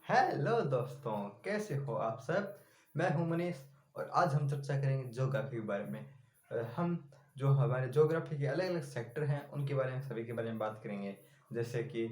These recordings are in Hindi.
हेलो दोस्तों, कैसे हो आप सब। मैं हूं मनीष और आज हम चर्चा करेंगे ज्योग्राफी के बारे में। हम जो हमारे ज्योग्राफी के अलग अलग सेक्टर हैं उनके बारे में सभी के बारे में बात करेंगे। जैसे कि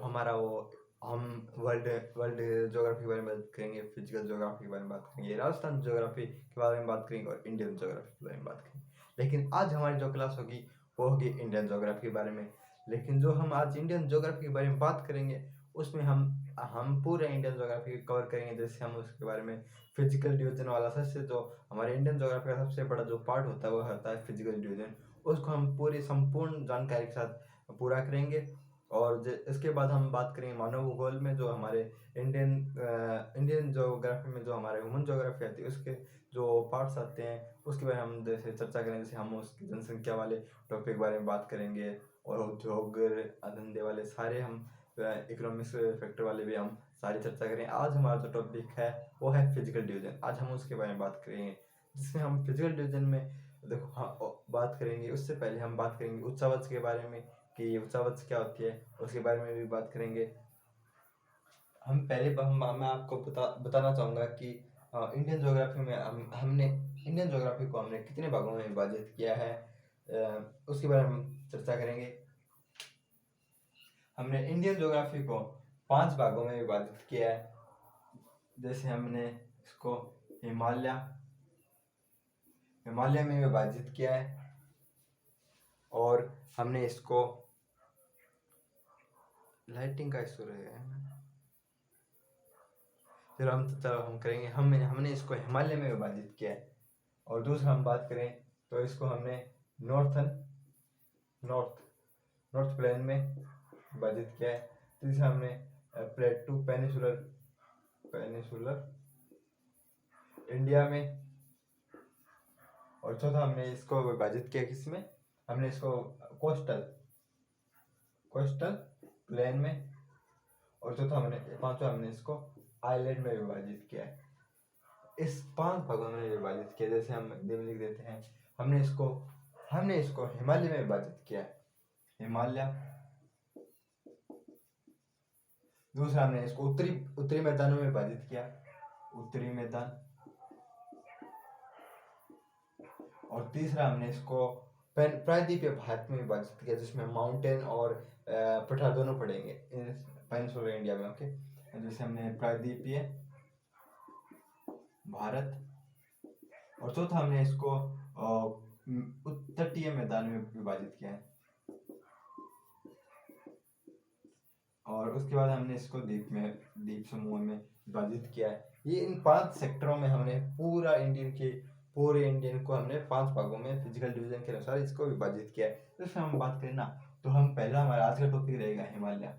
हमारा वो हम वर्ल्ड वर्ल्ड ज्योग्राफी के बारे में बात करेंगे, फिजिकल ज्योग्राफी के बारे में बात करेंगे, राजस्थान ज्योग्राफी के बारे में बात करेंगे और इंडियन ज्योग्राफी के बारे में बात करेंगे। लेकिन आज हमारी जो क्लास होगी वो होगी इंडियन ज्योग्राफी के बारे में। लेकिन जो हम आज इंडियन ज्योग्राफी के बारे में बात करेंगे उसमें हम पूरे इंडियन ज्योग्राफी कवर करेंगे। जैसे हम उसके बारे में फिजिकल डिवीजन वाला सबसे जो हमारे इंडियन ज्योग्राफी का सबसे बड़ा जो पार्ट होता है वो होता है फिजिकल डिवीजन। उसको हम पूरी संपूर्ण जानकारी के साथ पूरा करेंगे। और इसके बाद हम बात करेंगे मानव भूगोल में जो हमारे इंडियन ज्योग्राफी में जो हमारे ह्यूमन ज्योग्राफी आती है उसके जो पार्ट्स आते हैं उसके बारे में हम जैसे चर्चा करेंगे। जैसे हम उसकी जनसंख्या वाले टॉपिक के बारे में बात करेंगे और उद्योग धंधे वाले सारे हम इकोनॉमिक्स फैक्टर वाले भी हम सारी चर्चा करें। आज हमारा जो टॉपिक है वो है फिजिकल डिवीजन। आज हम उसके बारे में बात करेंगे जिसमें हम फिजिकल डिवीजन में देखो बात करेंगे। उससे पहले हम बात करेंगे उच्चावच के बारे में कि उच्चावच क्या होती है, उसके बारे में भी बात करेंगे। मैं आपको बताना चाहूँगा कि इंडियन ज्योग्राफी में इंडियन ज्योग्राफी को हमने कितने भागों में विभाजित किया है, उसके बारे में हम चर्चा करेंगे। हमने इंडियन ज्योग्राफी को 5 भागों में विभाजित किया है। जैसे हमने इसको हिमालय में विभाजित किया है और हमने इसको लाइटिंग का इशू रहेगा चलो हम करेंगे। हमने इसको हिमालय में विभाजित किया है। और दूसरा हम बात करें तो इसको हमने नॉर्थ प्लेन में विभाजित किया है। तीसरा हमने प्लेटू पेनिसुलर इंडिया में। और चौथा हमने इसको विभाजित किया किसमें, हमने इसको कोस्टल प्लेन में। और पांचवा हमने इसको आइलैंड में विभाजित किया है। इस 5 भागों में विभाजित किया। जैसे हम लिख देते हैं, हमने इसको हिमालय में विभाजित किया है, हिमालय। दूसरा हमने इसको उत्तरी मैदानों में विभाजित किया, उत्तरी मैदान। और तीसरा हमने इसको प्रायद्वीपीय भारत में विभाजित किया जिसमें माउंटेन और पठार दोनों पड़ेंगे पेनिनसुलर इंडिया में। ओके, जैसे हमने प्रायद्वीपीय भारत। और चौथा हमने इसको तटीय मैदान में विभाजित किया है। और उसके बाद हमने इसको द्वीप समूह में विभाजित किया है। ये इन 5 सेक्टरों में हमने पूरे इंडियन को हमने 5 भागों में फिजिकल डिवीजन के अनुसार इसको विभाजित किया है। इसमें हम बात करें ना तो हम पहला हमारा आज का टॉपिक रहेगा हिमालय,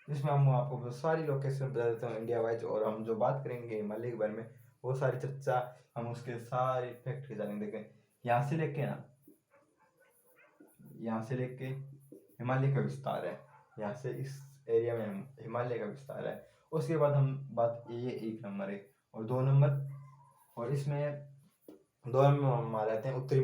जिसमें हम आपको सारी लोकेशन बता देता हूँ इंडिया वाइज। और हम जो बात करेंगे हिमालय के बारे में वो सारी चर्चा हम उसके सारे फैक्ट जानेंगे। देखें यहाँ से लेके हिमालय का विस्तार है, यहाँ से इस एरिया में हिमालय का विस्तार है। उसके बाद हम बात ये 1 नंबर है और 2 नंबर। और इसमें 2 नंबर हम आ जाते हैं उत्तरी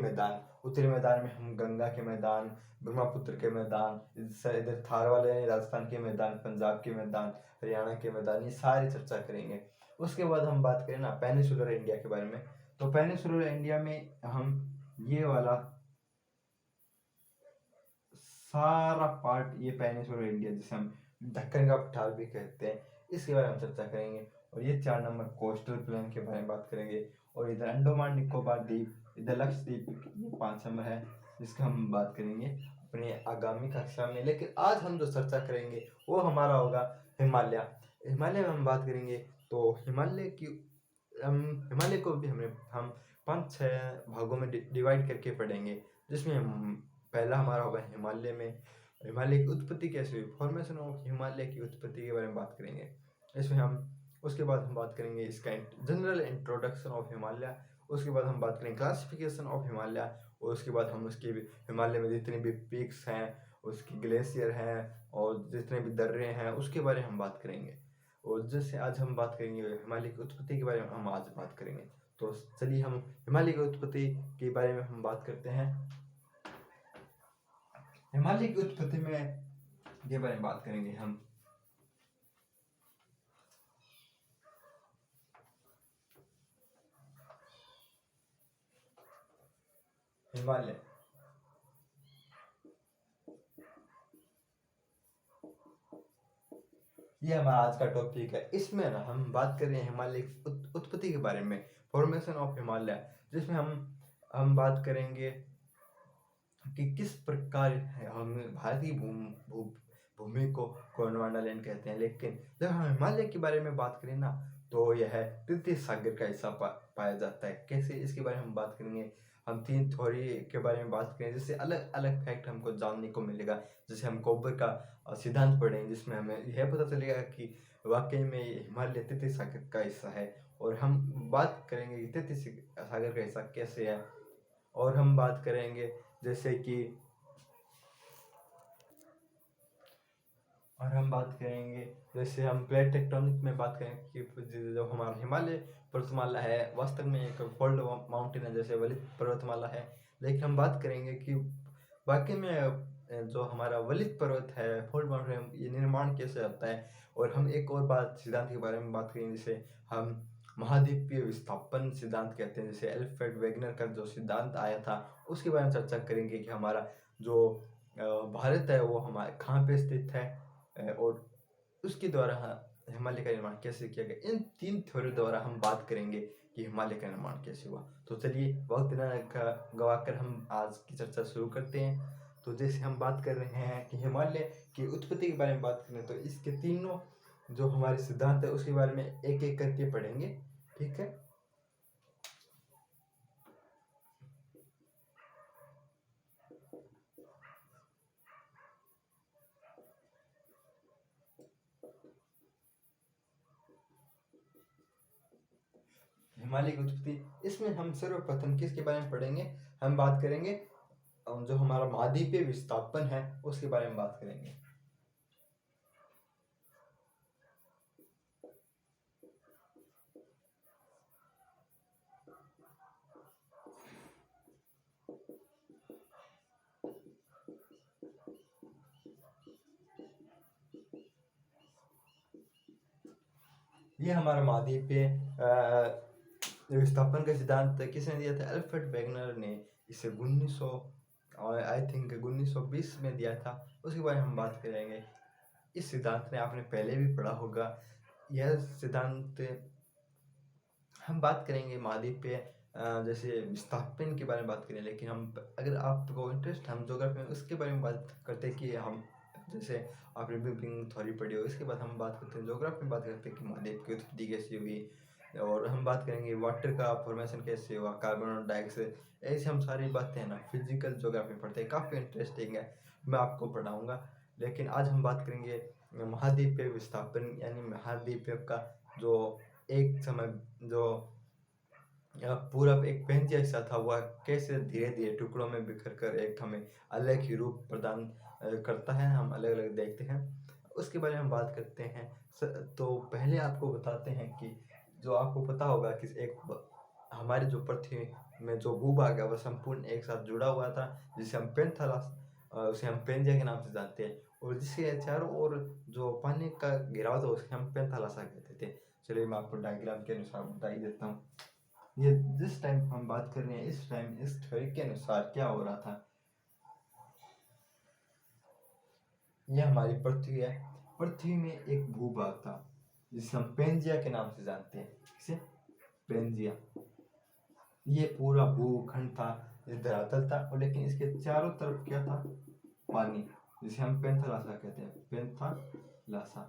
मैदान में हम गंगा के मैदान, ब्रह्मपुत्र के मैदान, इधर थार वाले राजस्थान के मैदान, पंजाब के मैदान, हरियाणा के मैदान, ये सारी चर्चा करेंगे। उसके बाद हम बात करें ना पेनिनसुलर इंडिया के बारे में, तो पेनिनसुलर इंडिया में हम ये वाला सारा पार्ट, ये पेनिनसुलर इंडिया जिसे हम दक्कन का पठार भी कहते हैं, इसके बारे में चर्चा करेंगे। और ये 4 नंबर कोस्टल प्लेन के बारे में बात करेंगे। और इधर अंडमान निकोबार द्वीप, इधर लक्षद्वीप, ये 5 नंबर है जिसका हम बात करेंगे अपने आगामी कक्षा में। लेकिन आज हम जो चर्चा करेंगे वो हमारा होगा हिमालय में हम बात करेंगे। तो हिमालय को भी हम 5-6 भागों में डिवाइड करके पढ़ेंगे। जिसमें पहला हमारा होगा हिमालय की उत्पत्ति कैसे हुई, फॉर्मेशन ऑफ हिमालय की उत्पत्ति के बारे में बात करेंगे। इसमें उसके बाद हम बात करेंगे इसका जनरल इंट्रोडक्शन ऑफ हिमालय। उसके बाद हम बात करेंगे क्लासिफिकेशन ऑफ हिमालय। और उसके बाद हम उसके हिमालय में जितने भी पीक्स हैं, उसकी ग्लेशियर हैं और जितने भी दर्रे हैं उसके बारे में हम बात करेंगे। और जैसे आज हम बात करेंगे हिमालय की उत्पत्ति के बारे में हम आज बात करेंगे। तो चलिए हम हिमालय की उत्पत्ति के बारे में हम बात करते हैं। हिमालय की उत्पत्ति में के बारे में बात करेंगे हम। हिमालय। ये हमारा आज का टॉपिक है। इसमें ना हम बात कर रहे हैं हिमालय की उत्पत्ति के बारे में, फॉर्मेशन ऑफ हिमालय, जिसमें हम बात करेंगे कि किस प्रकार हम भारतीय भूमि को गोंडवाना लैंड कहते हैं। लेकिन जब हम हिमालय के बारे में बात करें ना, तो यह तृतीय सागर का हिस्सा पाया जाता है। कैसे, इसके बारे में हम बात करेंगे। हम तीन थ्योरी के बारे में बात करें, जिससे अलग अलग फैक्ट हमको जानने को मिलेगा। जैसे हम कोबर का सिद्धांत पढ़ेंगे, जिसमें हमें यह पता चलेगा कि वाकई में हिमालय तृतीय सागर का हिस्सा है। और हम बात करेंगे कि तृतीय सागर का हिस्सा कैसे है। और हम बात करेंगे जैसे कि जैसे हम प्लेट टेक्टोनिक में बात करें कि जो हमारा हिमालय पर्वतमाला है वास्तव में एक फोल्ड माउंटेन है, जैसे वलित पर्वतमाला है। लेकिन हम बात करेंगे कि वाकई में जो हमारा वलित पर्वत है, फोल्ड माउंटेन, ये निर्माण कैसे होता है। और हम एक और बात सिद्धांत के बारे में बात करेंगे, जिसे हम महाद्वीपीय विस्थापन सिद्धांत कहते हैं। जैसे एल्फ्रेड वेगनर का जो सिद्धांत आया था, उसके बारे में चर्चा करेंगे कि हमारा जो भारत है वो हमारे कहाँ पे स्थित है, और उसके द्वारा हिमालय का निर्माण कैसे किया गया। इन तीन थ्योरी द्वारा हम बात करेंगे कि हिमालय का निर्माण कैसे हुआ। तो चलिए वक्त न गवाकर हम आज की चर्चा शुरू करते हैं। तो जैसे हम बात कर रहे हैं कि हिमालय की उत्पत्ति के बारे में बात करें, तो इसके तीनों जो हमारे सिद्धांत है उसके बारे में एक एक करके पढ़ेंगे, ठीक है। हिमालय की उत्पत्ति, इसमें हम सर्वप्रथम किसके बारे में पढ़ेंगे, हम बात करेंगे जो हमारा महाद्वीपीय विस्थापन है उसके बारे में बात करेंगे। ये हमारा महाद्वीपीय विस्थापन का सिद्धांत किसने दिया था, एल्फ्रेड वेगनर ने इसे 1900 आई थिंक 1920 में दिया था। उसके बारे में हम बात करेंगे। इस सिद्धांत ने आपने पहले भी पढ़ा होगा। यह सिद्धांत हम बात करेंगे महाद्वीपीय जैसे विस्थापन के बारे में बात करें। लेकिन हम, अगर आपको इंटरेस्ट, हम ज्योग्राफी में उसके बारे में बात करते हैं कि हम जैसे आपने बिग बैंग थ्योरी पढ़ी हो, इसके बाद हम बात करते हैं ज्योग्राफी में, बात करते हैं कि महाद्वीप की उत्पत्ति कैसे हुई। और हम बात करेंगे वाटर का फॉर्मेशन कैसे हुआ, कार्बन और डाइऑक्साइड, ऐसी हम सारी बातें हैं ना फिजिकल ज्योग्राफी पढ़ते हैं, काफ़ी इंटरेस्टिंग है, मैं आपको पढ़ाऊँगा। लेकिन आज हम बात करेंगे महाद्वीपीय विस्थापन, यानी महाद्वीप का जो एक समय जो पूरा एक पेंजिया हिस्सा था, वह कैसे धीरे धीरे टुकड़ों में बिखर कर एक हमें अलग ही रूप प्रदान करता है, हम अलग अलग देखते हैं, उसके बारे में हम बात करते हैं। तो पहले आपको बताते हैं कि जो आपको पता होगा कि हमारी जो पृथ्वी में जो भूभाग है वह संपूर्ण एक साथ जुड़ा हुआ था, जिसे हम पेंथालस, उसे हम पेंजिया के नाम से जानते हैं। और जिसके चारों ओर जो पानी का घेराव था उसे हम पेंथालासा कहते थे। चलिए मैं आपको डायग्राम के अनुसार बता ही देता हूँ। ये जिस टाइम हम बात कर रहे हैं, इस टाइम इस थ्योरी के अनुसार क्या हो रहा था, यह हमारी पृथ्वी है। पृथ्वी में एक भूभाग था जिसे हम पेंजिया के नाम से जानते हैं। किसे, पेंजिया। ये पूरा भूखंड था, ये धरातल था, और लेकिन इसके चारों तरफ क्या था, पानी, जिसे हम पेंथालासा कहते हैं, पेंथालासा।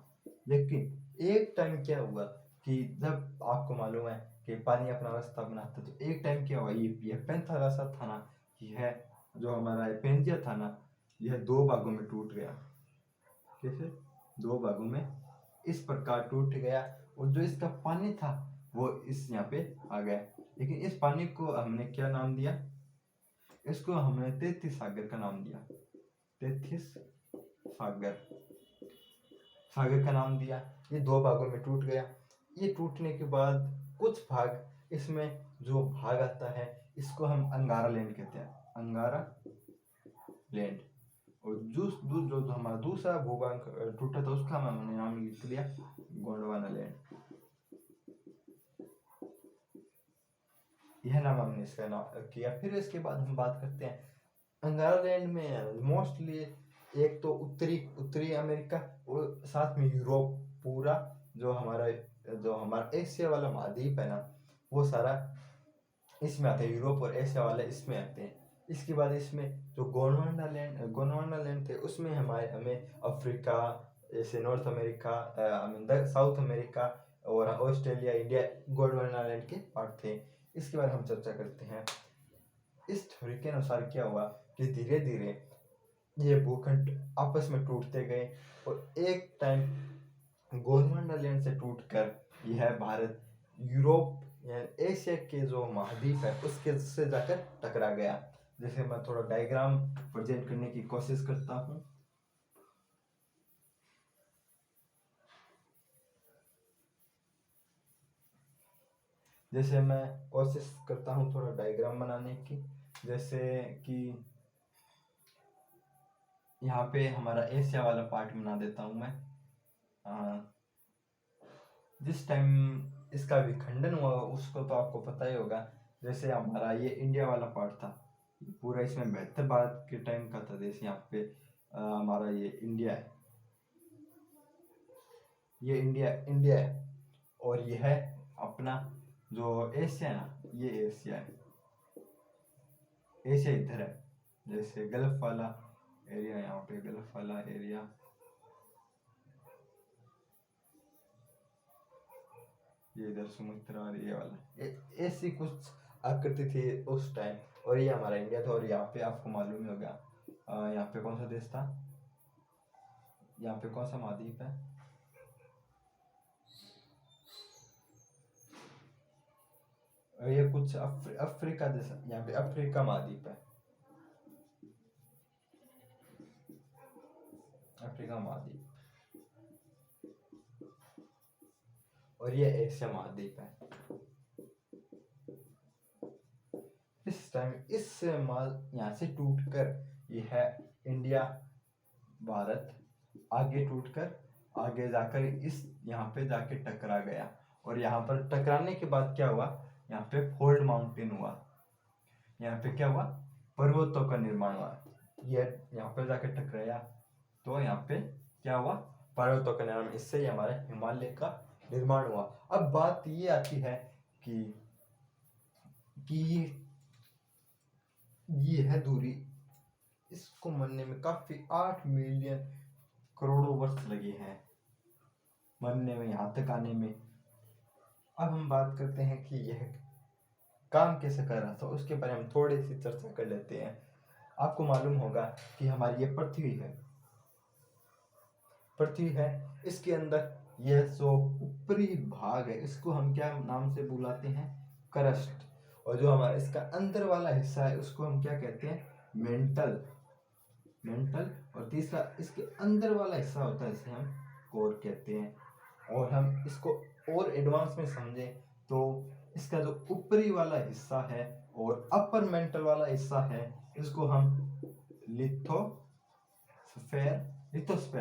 लेकिन एक टाइम क्या हुआ कि जब आपको मालूम है कि पानी अपना रास्ता बनाता, तो एक टाइम क्या हुआ, ये पेंथालासा था ना, यह जो हमारा पेंजिया था ना, यह दो भागों में टूट गया। कैसे, दो भागों में इस प्रकार टूट गया, और जो इसका पानी था वो इस यहाँ पे आ गया। लेकिन इस पानी को हमने क्या नाम दिया, इसको हमने तैतीस सागर का नाम दिया, तैतीस सागर का नाम दिया। ये दो भागों में टूट गया। ये टूटने के बाद कुछ भाग, इसमें जो भाग आता है इसको हम अंगारा लैंड कहते हैं, अंगारा लैंड। और जो हमारा दूसरा भूभाग टूटा था उसका हमने नाम लिख लिया गोंडवाना लैंड। यह नाम हमने इसका नाम किया। फिर इसके बाद हम बात करते हैं अंगारालैंड में मोस्टली एक तो उत्तरी अमेरिका और साथ में यूरोप पूरा जो हमारा एशिया वाला महाद्वीप है ना, वो सारा इसमें आता है। यूरोप और एशिया वाले इसमें आते हैं। इसके बाद इसमें जो गोंडवाना लैंड थे उसमें हमें अफ्रीका, जैसे नॉर्थ अमेरिका, साउथ अमेरिका और ऑस्ट्रेलिया, इंडिया गोंडवाना लैंड के पार्ट थे। इसके बाद हम चर्चा करते हैं इस थ्योरी के अनुसार क्या हुआ कि धीरे धीरे ये भूखंड आपस में टूटते गए और एक टाइम गोंडवाना लैंड से टूटकर यह भारत यूरोप या एशिया के जो महाद्वीप है उसके से जाकर टकरा गया। जैसे मैं थोड़ा डायग्राम प्रेजेंट करने की कोशिश करता हूँ। जैसे मैं कोशिश करता हूँ थोड़ा डायग्राम बनाने की, जैसे कि यहाँ पे हमारा एशिया वाला पार्ट बना देता हूँ मैं। जिस टाइम इसका विखंडन हुआ उसको तो आपको पता ही होगा। जैसे हमारा ये इंडिया वाला पार्ट था पूरा, इसमें 72 भारत के टाइम का था। जैसे यहाँ पे हमारा ये इंडिया है, ये इंडिया है और यह है अपना जो एशिया है ना, ये एशिया है। एशिया इधर है, जैसे गल्फ वाला एरिया, यहाँ पे गल्फ वाला एरिया, ये इधर समुद्र और ये वाला, ऐसी कुछ आकृति थी उस टाइम। और ये हमारा इंडिया था। और यहाँ पे आपको मालूम ही होगा यहाँ पे कौन सा देश था, यहाँ पे कौन सा महाद्वीप है, और ये कुछ अफ्रीका जैसा, यहाँ पे अफ्रीका महाद्वीप है, अफ्रीका महाद्वीप। और ये एशिया महाद्वीप है। इस टाइम इस माल यहाँ से टूटकर यह है इंडिया भारत आगे टूटकर आगे जाकर इस यहाँ पे जाके टकरा गया। और यहाँ पर टकराने के बाद क्या हुआ, यहाँ पे फोल्ड माउंटेन हुआ। यहाँ पे क्या हुआ, पर्वतों का निर्माण हुआ। यह यहाँ पे जाके टकराया तो यहाँ पे क्या हुआ, पर्वतों का निर्माण, इससे ही हमारे हिमालय का निर्माण हुआ। अब बात ये आती है कि ये है दूरी, इसको मनने में काफी 8 मिलियन करोड़ों वर्ष लगे हैं मनने में, यहाँ तक आने में। अब हम बात करते हैं कि यह काम कैसे कर रहा था, उसके बारे में हम थोड़ी सी चर्चा कर लेते हैं। आपको मालूम होगा कि हमारी ये पृथ्वी है, इसके अंदर यह जो ऊपरी भाग है इसको हम क्या नाम से बुलाते हैं, क्रस्ट। और जो हमारा इसका अंदर वाला हिस्सा है उसको हम क्या कहते हैं, मेंटल। और तीसरा इसके अंदर वाला हिस्सा होता है इसे हम कोर कहते हैं। और हम इसको और एडवांस में समझें तो इसका जो ऊपरी वाला हिस्सा है और अपर मेंटल वाला हिस्सा है इसको हम लिथोस्फेयर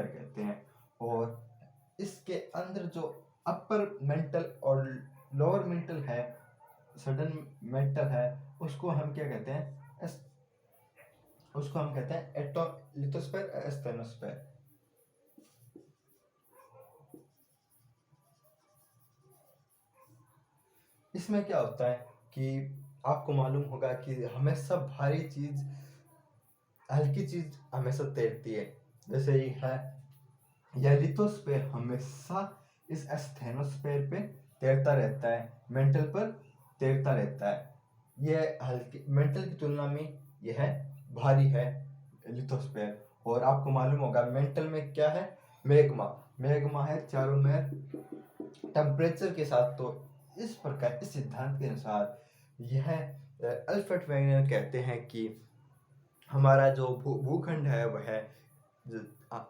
कहते हैं। और इसके अंदर जो अपर मेंटल और लोअर मेंटल है, सडन मेंटल है, उसको हम क्या कहते हैं, उसको हम कहते हैं लिथोस्फेयर, एस्टेनोस्फेयर। इसमें क्या होता है कि आपको मालूम होगा कि हमेशा भारी चीज, हल्की चीज हमेशा तैरती है। जैसे ये है, यह लिथोस्फेयर हमेशा इस एस्थेनोस्फेयर पे तैरता रहता है, मेंटल पर तैरता रहता है। यह हल्की मेंटल की तुलना में यह भारी है लिथोस्फेयर। और आपको मालूम होगा मेंटल में क्या है, मैग्मा है चारों में टेम्परेचर के साथ। तो इस प्रकार इस सिद्धांत के अनुसार यह अल्फ्रेड वेगनर कहते हैं कि हमारा जो भूखंड है वह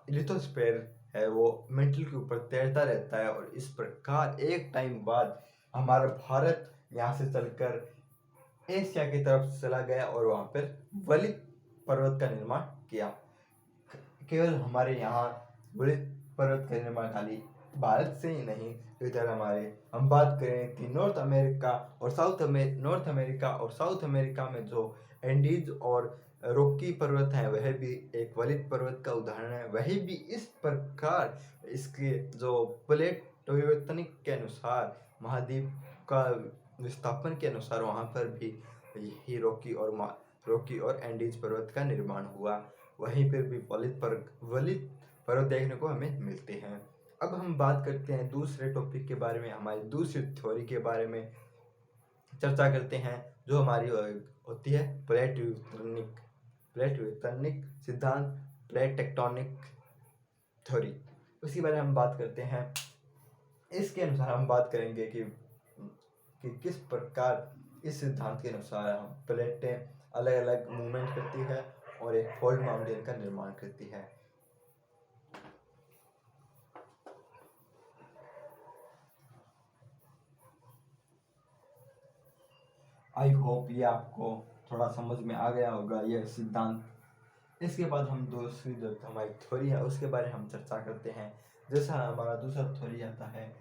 लिथोस्फेयर है, वो मेंटल के ऊपर तैरता रहता है। और इस प्रकार एक टाइम बाद हमारा भारत यहाँ से चलकर एशिया की तरफ चला गया और वहाँ पर वली पर्वत का निर्माण किया। केवल हमारे यहाँ वली पर्वत का निर्माण खाली भारत से ही नहीं, इधर हमारे हम बात करें कि नॉर्थ अमेरिका और साउथ अमेरिका में जो एंडीज और रॉकी पर्वत हैं, वह भी एक वलित पर्वत का उदाहरण है। वही भी इस प्रकार इसके जो प्लेट विवर्तनिक के अनुसार महाद्वीप का विस्थापन के अनुसार वहाँ पर भी यही रॉकी और एंडीज पर्वत का निर्माण हुआ। वहीं पर भी वलित पर्वत देखने को हमें मिलते हैं। अब हम बात करते हैं दूसरे टॉपिक के बारे में, हमारी दूसरी थ्योरी के बारे में चर्चा करते हैं, जो हमारी होती है प्लेट विवर्तनिक सिद्धांत, प्लेट टेक्टोनिक थ्योरी। उसके बारे में हम बात करते हैं। इसके अनुसार हम बात करेंगे कि किस प्रकार इस सिद्धांत के अनुसार हम प्लेटें अलग अलग मूवमेंट करती है और एक फोल्ड माउंटेन का निर्माण करती है। आई होप ये आपको थोड़ा समझ में आ गया होगा यह सिद्धांत। इसके बाद हम दूसरी जो हमारी थ्योरी है उसके बारे में हम चर्चा करते हैं। जैसा हमारा दूसरा थ्योरी आता है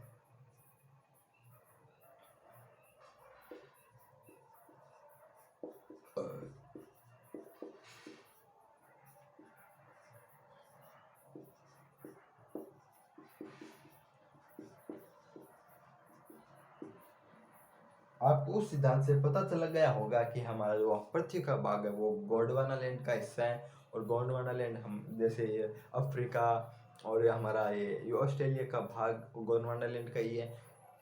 आपको उस सिद्धांत से पता चल गया होगा कि हमारा जो पृथ्वी का भाग है वो गोंडवाना लैंड का हिस्सा है, और गोंडवाना लैंड हम जैसे ये अफ्रीका और हमारा ये ऑस्ट्रेलिया का भाग गोंडवाना लैंड का ही है।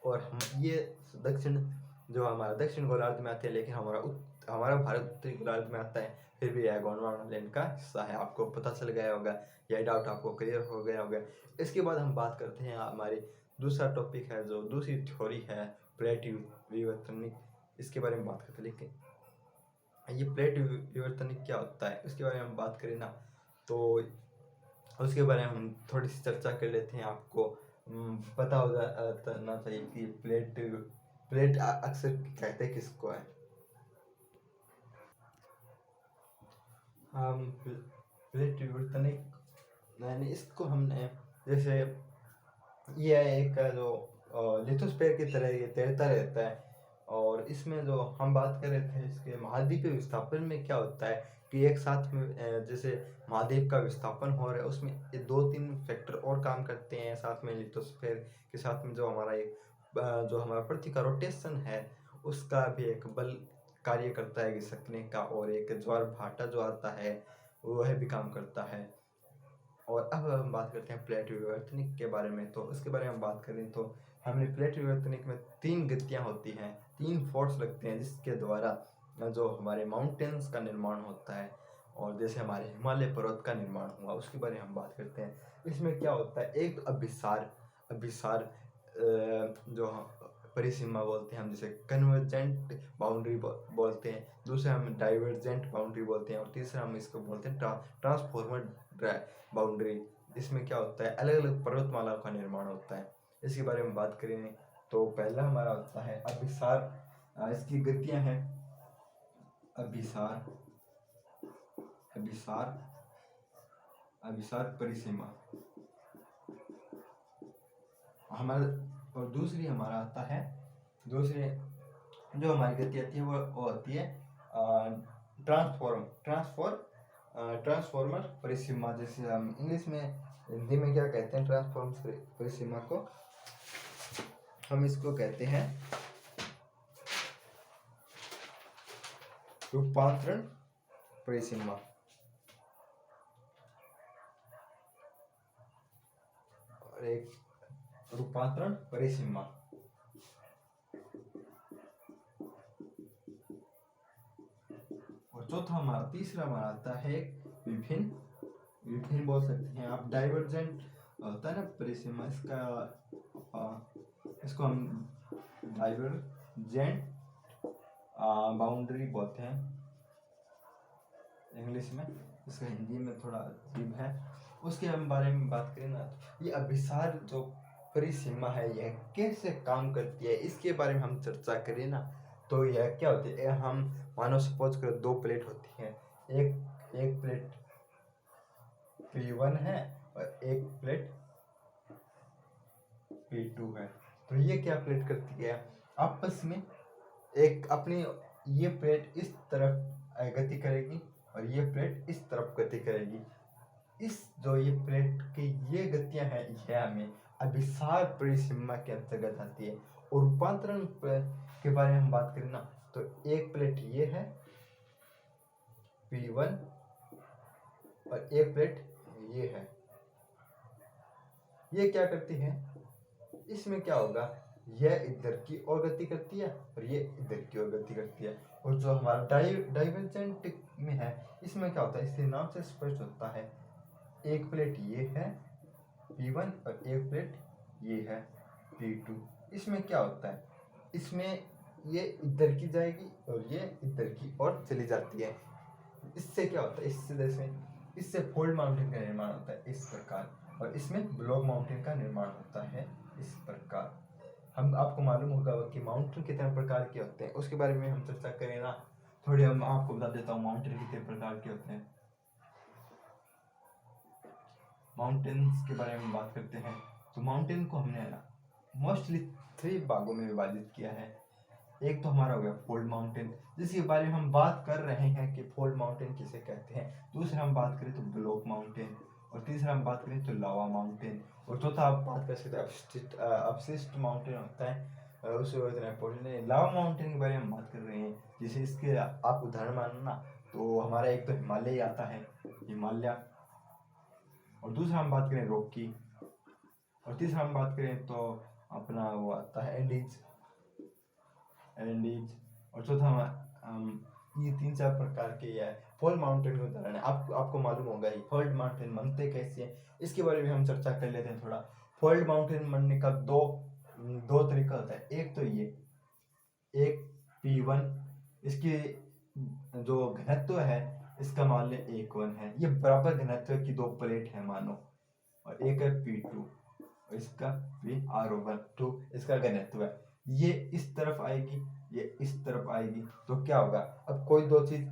और हम ये दक्षिण जो हमारा दक्षिण गोलार्ध में आते हैं, लेकिन हमारा भारत उत्तरी गोलार्ध में आता है, फिर भी यह गोंडवाना लैंड का हिस्सा है। आपको पता चल गया होगा, यह डाउट आपको क्लियर हो गया होगा। इसके बाद हम बात करते हैं हमारी दूसरा टॉपिक है, जो दूसरी थ्योरी है प्लेट विवर्तनिक। इसके बारे में बात करते हैं। लेकिन ये प्लेट विवर्तनिक क्या होता है उसके बारे में हम बात करें ना, तो उसके बारे में हम थोड़ी सी चर्चा कर लेते हैं। आपको पता हो जाना चाहिए कि प्लेट अक्सर कहते किसको है। हम प्लेट विवर्तनिक यानी इसको हमने जैसे ये एक जो लिथोस्फीयर की तरह ये तैरता रहता है, और इसमें जो हम बात कर रहे थे इसके महाद्वीपीय विस्थापन में क्या होता है कि एक साथ में जैसे महाद्वीप का विस्थापन हो रहा है, उसमें ये 2-3 फैक्टर और काम करते हैं साथ में। लिथोस्फीयर के साथ में जो हमारा पृथ्वी का रोटेशन है उसका भी एक बल कार्य करता है घिसकने का, और एक ज्वार भाटा जो आता है वह भी काम करता है। और अब हम बात करते हैं प्लेट विवर्तनिक के बारे में। तो उसके बारे में हम बात करें तो हमने प्लेट विवर्तनिक में 3 गतियाँ होती हैं, 3 फोर्स लगते हैं जिसके द्वारा जो हमारे माउंटेन्स का निर्माण होता है, और जैसे हमारे हिमालय पर्वत का निर्माण हुआ उसके बारे में हम बात करते हैं। इसमें क्या होता है, एक तो अभिसार जो परिसीमा बोलते हैं हम, जिसे कन्वर्जेंट बाउंड्री बोलते हैं, दूसरा हम डाइवर्जेंट बाउंड्री बोलते हैं, और तीसरा हम इसको बोलते हैं ट्रांसफॉर्मर बाउंड्री। इसमें क्या होता है, अलग अलग पर्वतमाला का निर्माण होता है। इसके बारे में बात करें तो पहला हमारा होता है अभिसार। इसकी गतियां हैं अभिसार अभिसार अभिसार परिसीमा हमारा। और दूसरी हमारा आता है, दूसरे जो हमारी गति आती है वो आती है ट्रांसफॉर्मर परिसीमा। जैसे हम इंग्लिश में हिंदी में क्या कहते हैं ट्रांसफॉर्मर परिसीमा को, हम इसको कहते हैं रूपांतरण परिसीमा। और एक रूपांतरण परिसीमा। और चौथा हमारा तीसरा हमारा आता है विभिन्न बोल सकते हैं आप। डाइवर्जेंट होता है ना परिसीमा, इसको हम डाइवर्जेंट बाउंड्री बोलते हैं इंग्लिश में, इसका हिंदी में थोड़ा अजीब है। उसके हम बारे में बात करें ना, ये अभिसार जो परिसीमा है यह कैसे काम करती है इसके बारे में हम चर्चा करें ना, तो यह क्या होती है, हम मानो सपोज करो 2 प्लेट होती हैं, एक प्लेट P1 है और एक प्लेट P2 है। तो ये क्या प्लेट करती है, आपस में एक अपनी ये प्लेट इस तरफ गति करेगी और ये प्लेट इस तरफ गति करेगी। इस जो ये प्लेट की ये गतियां हैं, यह हमें अभिसार परिसीमा के अंतर्गत आती है। और रूपांतरण के बारे में हम बात करें ना, तो एक प्लेट ये है P1 और एक प्लेट ये है। ये क्या करती है, इसमें क्या होगा, यह इधर की ओर गति करती है और ये इधर की ओर गति करती है। और जो हमारा डाइवर्जेंट में है, इसमें क्या होता है, इसके नाम से स्पष्ट होता है, एक प्लेट ये है P1 और एक प्लेट ये है P2। इसमें क्या होता है, इसमें ये इधर की जाएगी और ये इधर की ओर चली जाती है। इससे क्या होता है, इससे फोल्ड माउंटेन का निर्माण होता है इस प्रकार, और इसमें ब्लॉक माउंटेन का निर्माण होता है इस प्रकार। हम आपको मालूम होगा कि माउंटेन कितने प्रकार के होते हैं, उसके बारे में हम चर्चा करें ना थोड़ी। हम आपको बता देता हूँ माउंटेन कितने प्रकार के होते हैं। माउंटेन्स के बारे में बात करते हैं तो माउंटेन को हमने ना मोस्टली 3 भागों में विभाजित किया है। एक तो हमारा हो गया फोल्ड माउंटेन, जिसके बारे में हम बात कर रहे हैं कि फोल्ड माउंटेन किसे कहते हैं। दूसरा हम बात करें तो ब्लॉक माउंटेन, और तीसरा हम बात करें तो लावा माउंटेन, और चौथा आप बात कर सकते हैं अपशिष्ट माउंटेन होता है, उसे इतना इम्पोर्टेंट नहीं। लावा माउंटेन के बारे में हम बात कर रहे हैं, जिसे इसके आप उदाहरण मानो ना, तो हमारा एक तो हिमालय आता है, हिमालय, और दूसरा हम बात करें रॉकी, और तीसरा हम बात करें तो अपना वो आता है एंडीज, और चौथा ये 3-4 प्रकार के ये फोल्ड माउंटेन के उदाहरण है। आपको मालूम होगा ही फोल्ड माउंटेन बनते कैसे हैं, इसके बारे में हम चर्चा कर लेते हैं थोड़ा। फोल्ड माउंटेन बनने का दो तरीका होता है। एक तो ये एक P1, इसके जो घनत्व है इसका मान लें 1 है, ये बराबर घनत्व की 2 प्लेट है मानो, और एक है P2 और इसका PR/2 इसका घनत्व है। ये इस तरफ आएगी, ये इस तरफ आएगी, तो क्या होगा, अब कोई 2 चीज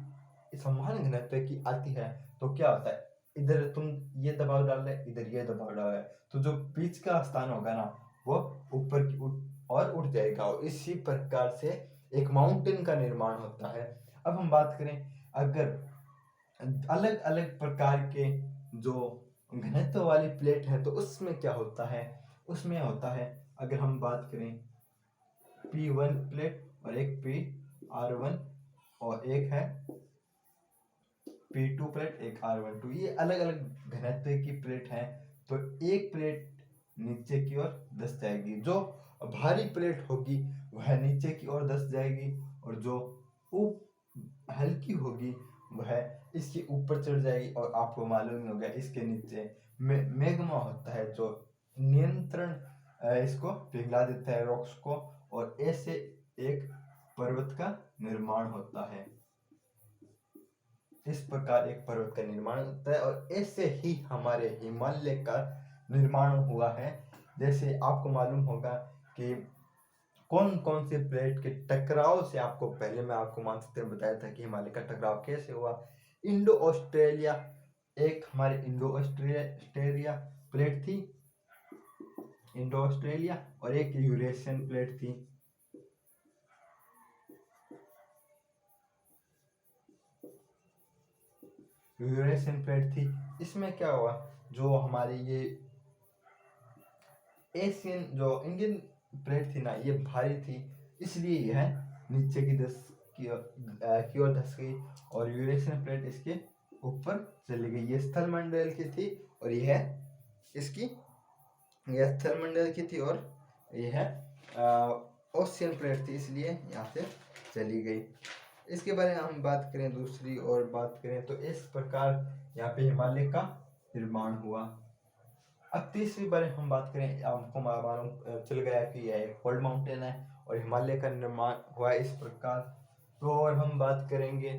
समान घनत्व की आती है तो क्या होता है, इधर तुम ये दबाव डाल रहे, इधर ये दबाव डाल रहे, तो जो बीच का स्थान होगा ना वो ऊपर की उठ जाएगा, और इसी प्रकार से एक माउंटेन का निर्माण होता है। अब हम बात करें अगर अलग अलग प्रकार के जो घनत्व वाली प्लेट है तो उसमें क्या होता है, उसमें होता है अगर हम बात करें P1 प्लेट और एक PR1 और एक है P2 प्लेट, एक R12, ये अलग अलग घनत्व की प्लेट है। तो एक प्लेट नीचे की ओर धंस जाएगी, जो भारी प्लेट होगी वह नीचे की ओर धंस जाएगी, और जो हल्की होगी वह इसके ऊपर चढ़ जाएगी। और आपको मालूम होगा इसके नीचे मैग्मा होता है जो नियंत्रण इसको पिघला देता है रॉक्स को, और ऐसे एक पर्वत का निर्माण होता है। इस प्रकार एक पर्वत का निर्माण होता है, और ऐसे ही हमारे हिमालय का निर्माण हुआ है। जैसे आपको मालूम होगा कि कौन कौन से प्लेट के टकराव से, आपको पहले मैं आपको मानचित्र में बताया था कि हिमालय का टकराव कैसे हुआ। इंडो ऑस्ट्रेलिया, एक हमारे इंडो ऑस्ट्रेलिया प्लेट थी, इंडो ऑस्ट्रेलिया, और एक यूरेशियन प्लेट थी। यूरेशियन प्लेट थी, इसमें क्या हुआ, जो हमारी ये एशियन जो इंडियन प्लेट थी ना, ये भारी थी, इसलिए यह नीचे की ओर धंस गई, और यूरेशियन प्लेट इसके ऊपर चली गई। ये स्थल मंडल की थी, और यह इसकी यह स्थल मंडल की थी, और यह ओशियन प्लेट थी, इसलिए यहाँ से चली गई। इसके बारे में हम बात करें, दूसरी और बात करें तो इस प्रकार यहाँ पे हिमालय का निर्माण हुआ। अब तीसरी बारे हम बात करें, आपको मालूम चल गया कि यह एक फोल्ड माउंटेन है और हिमालय का निर्माण हुआ इस प्रकार। तो और हम बात करेंगे,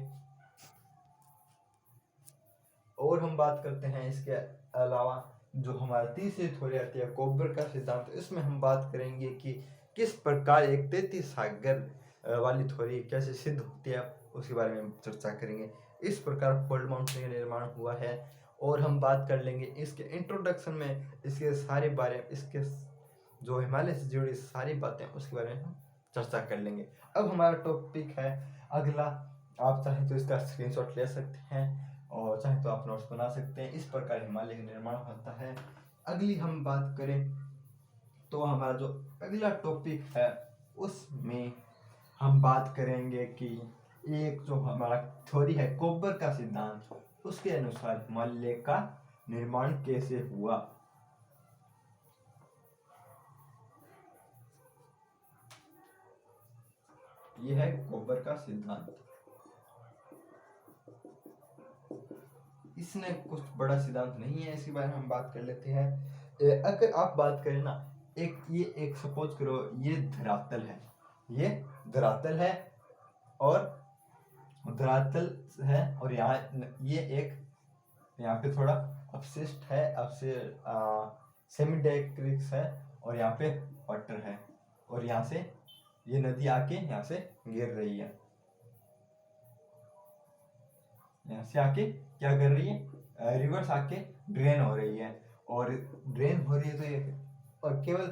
और हम बात करते हैं इसके अलावा जो हमारा तीसरी थ्योरी आती है कोपर का सिद्धांत, इसमें हम बात करेंगे कि किस प्रकार एक 33 सागर वाली थ्योरी कैसे सिद्ध होती है, उसके बारे में हम चर्चा करेंगे। इस प्रकार फोल्ड माउंटेन का निर्माण हुआ है। और हम बात कर लेंगे इसके इंट्रोडक्शन में, इसके सारे बारे, इसके जो हिमालय से जुड़ी सारी बातें उसके बारे में हम चर्चा कर लेंगे। अब हमारा टॉपिक है अगला। आप चाहें तो इसका स्क्रीनशॉट ले सकते हैं और चाहे तो आप नोट्स बना सकते हैं। इस प्रकार हिमालय का निर्माण होता है। अगली हम बात करें तो हमारा जो अगला टॉपिक है उसमें हम बात करेंगे कि एक जो हमारा थ्योरी है कोपर का सिद्धांत, उसके अनुसार हिमालय का निर्माण कैसे हुआ। यह है कोपर का सिद्धांत। इसने कुछ बड़ा सिद्धांत नहीं है, इसके बारे में हम बात कर लेते हैं। अगर आप बात करें ना, एक सपोज करो ये धरातल है, ये धरातल है और धरातल है और यहाँ ये एक यहाँ पे थोड़ा अपशिष्ट है, सेमीडेक्रिक्स है और यहाँ पे वाटर है और यहाँ से ये नदी आके यहाँ से गिर रही है, यहाँ से आके क्या कर रही है, रिवर्स आके ड्रेन हो रही है। और ड्रेन हो रही है तो ये और केवल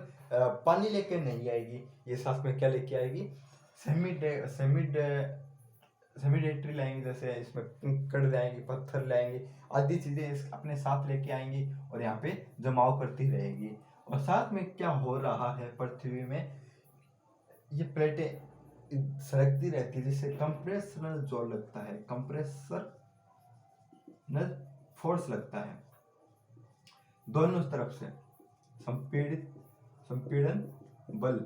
पानी लेके नहीं आएगी, ये साथ में क्या लेके आएगी, सेमीडेटरी लाएंगे, जैसे इसमें कंकड़ लाएंगे, पत्थर लाएंगे, आदि चीजें अपने साथ लेके आएंगी और यहाँ पे जमाव करती रहेगी। और साथ में क्या हो रहा है, पृथ्वी में ये प्लेटें सरकती रहती है जिससे कंप्रेशनल जोर लगता है, कंप्रेशनल फोर्स लगता है। दोनों तरफ से संपीड़न बल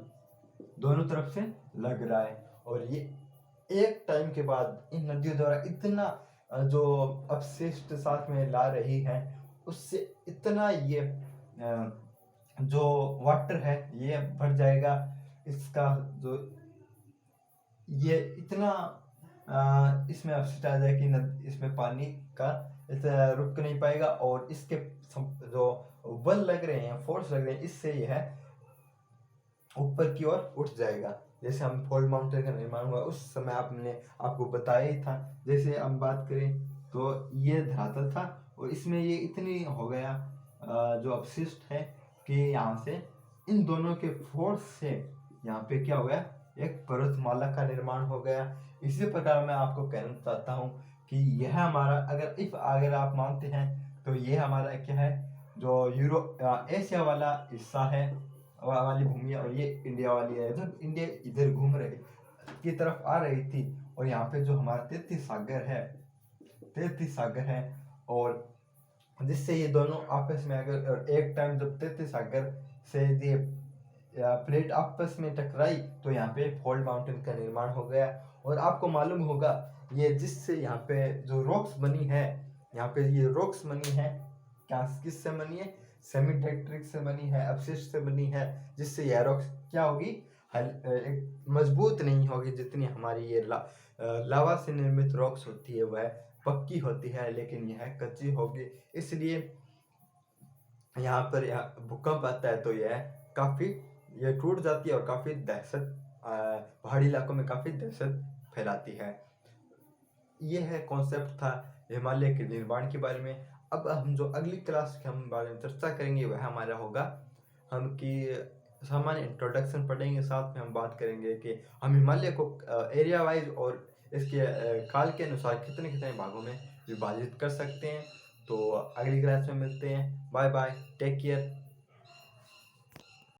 दोनों तरफ से लग रहा है और ये एक टाइम के बाद इन नदियों द्वारा इतना जो अपशिष्ट साथ में ला रही है उससे इतना ये जो वाटर है ये भर जाएगा, इसका जो ये इतना इसमें अपशिष्ट आ जाए कि इसमें पानी का रुक नहीं पाएगा और इसके जो बल लग रहे हैं, फोर्स लग रहे हैं, इससे यह ऊपर की ओर उठ जाएगा। जैसे हम फोल्ड माउंटेन का निर्माण हुआ उस समय आपने आपको बताया ही था। जैसे हम बात करें तो ये धरातल था और इसमें ये इतनी हो गया जो अपशिष्ट है कि यहाँ से इन दोनों के फोर्स से यहाँ पे क्या हो गया, एक पर्वतमाला का निर्माण हो गया। इसी प्रकार मैं आपको कहना चाहता हूँ कि यह हमारा अगर आप मानते हैं तो ये हमारा क्या है, जो एशिया वाला हिस्सा है वाली भूमि है और ये इंडिया वाली है। जब इंडिया इधर घूम रही की तरफ आ रही थी और यहाँ पे जो हमारा 33 सागर है और जिससे ये दोनों आपस में अगर एक टाइम जब 33 सागर से ये प्लेट आपस में टकराई तो यहाँ पे फोल्ड माउंटेन का निर्माण हो गया। और आपको मालूम होगा ये जिससे यहाँ पे जो रॉक्स बनी है, यहाँ पे ये रॉक्स बनी है, क्या किससे बनी है, सेमीडेक्ट्रिक से बनी है, अपशिष्ट से बनी है, जिससे यह रॉक्स क्या होगी, एक मजबूत नहीं होगी। जितनी हमारी ये लावा से निर्मित रॉक्स होती है वह पक्की होती है, लेकिन यह कच्ची होगी। इसलिए यहाँ पर भूकंप आता है तो यह काफ़ी ये टूट जाती है और काफ़ी दहशत पहाड़ी इलाकों में काफ़ी दहशत फैलाती है। ये है कॉन्सेप्ट था हिमालय के निर्माण के बारे में। अब हम जो अगली क्लास के हम बारे में चर्चा करेंगे वह हमारा होगा हम कि सामान्य इंट्रोडक्शन पढ़ेंगे, साथ में हम बात करेंगे कि हम हिमालय को एरिया वाइज और इसके काल के अनुसार कितने कितने भागों में विभाजित कर सकते हैं। तो अगली क्लास में मिलते हैं। Bye bye, take care.